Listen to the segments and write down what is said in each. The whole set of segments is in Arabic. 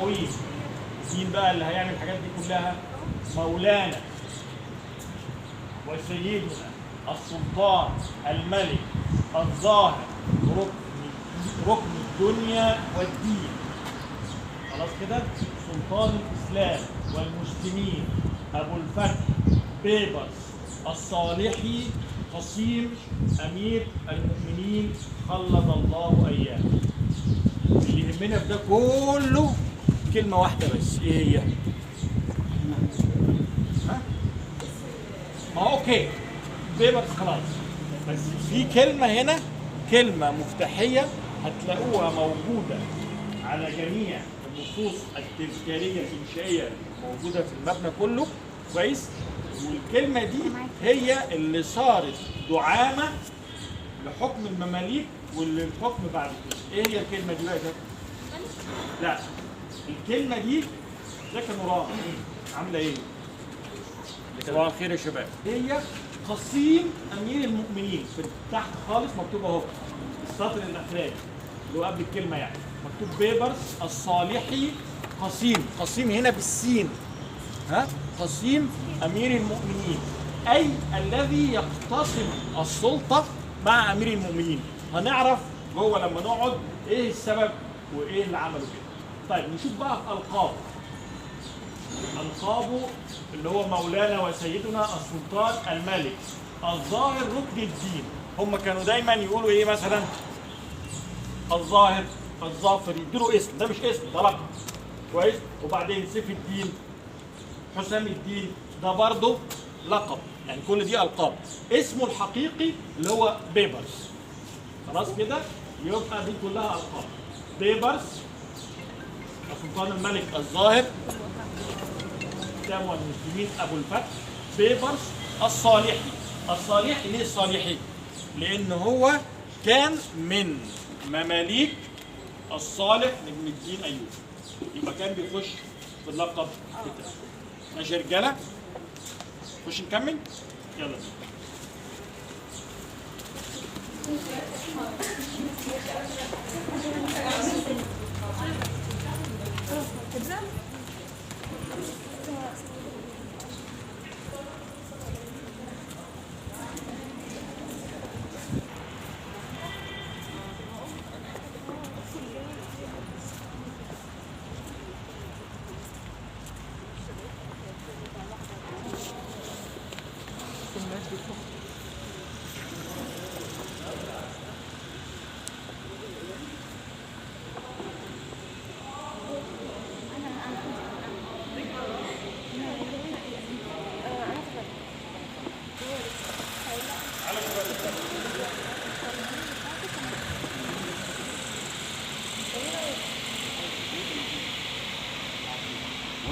العظيم. مين بقى اللي هيعمل الحاجات دي كلها؟ مولانا وسيدنا السلطان الملك الظاهر ركن الدنيا والدين. خلاص كده؟ سلطان الإسلام والمسلمين أبو الفتح بيبرس الصالحي قسيم أمير المؤمنين خلد الله أيامه. اللي يهمنا في ده كله كلمة واحدة بس، إيه هي؟ ها؟ أوكي بيبرس خلاص، بس في كلمة هنا، كلمة مفتاحية هتلاقوها موجودة على جميع النصوص التذكارية الإنشائية موجودة في المبنى كله، كويس؟ والكلمة دي هي اللي صارت دعامة لحكم المماليك والحكم بعد كده. ايه هي الكلمة دي بقى؟ لا، الكلمة دي ازيك يا نوران؟ عاملة ايه؟ صباح الخير يا شباب. هي قسيم أمير المؤمنين، في تحت خالص مكتوب اهو السطر الأخراني اللي هو قبل الكلمة، يعني مكتوب بيبرس الصالحي قسيم، قسيم هنا بالسين، ها؟ قسيم أمير المؤمنين، أي الذي يقتسم السلطة مع أمير المؤمنين. هنعرف جوه لما نقعد إيه السبب وإيه اللي عمله كده. طيب نشوف بقى في ألقابه. ألقابه اللي هو مولانا وسيدنا السلطان الملك الظاهر ركن الدين. هم كانوا دايما يقولوا إيه مثلا؟ الظاهر، الظافر، يديله اسم، ده مش اسم، ده لقب، كويس؟ وبعدين سيف الدين، حسام الدين، ده برضه لقب، يعني كل دي ألقاب. اسمه الحقيقي اللي هو بيبرس. خلاص كده؟ يبقى دي كلها ألقاب. بيبرس السلطان الملك الظاهر الإسلام والمسلمين أبو الفتح بيبرس الصالحي. الصالحي ليه الصالحي؟ لأن هو كان من مماليك الصالح بن الدين أيوب، يبقى كان بيخش في اللقب بتاعه. ماشي يا رجاله؟ نخش نكمل؟ يلا بينا.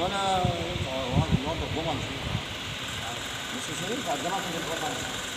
وانا واحد النهارده الجمعه مش هينفع، مش هينفع الجمعه عشان الجمعه.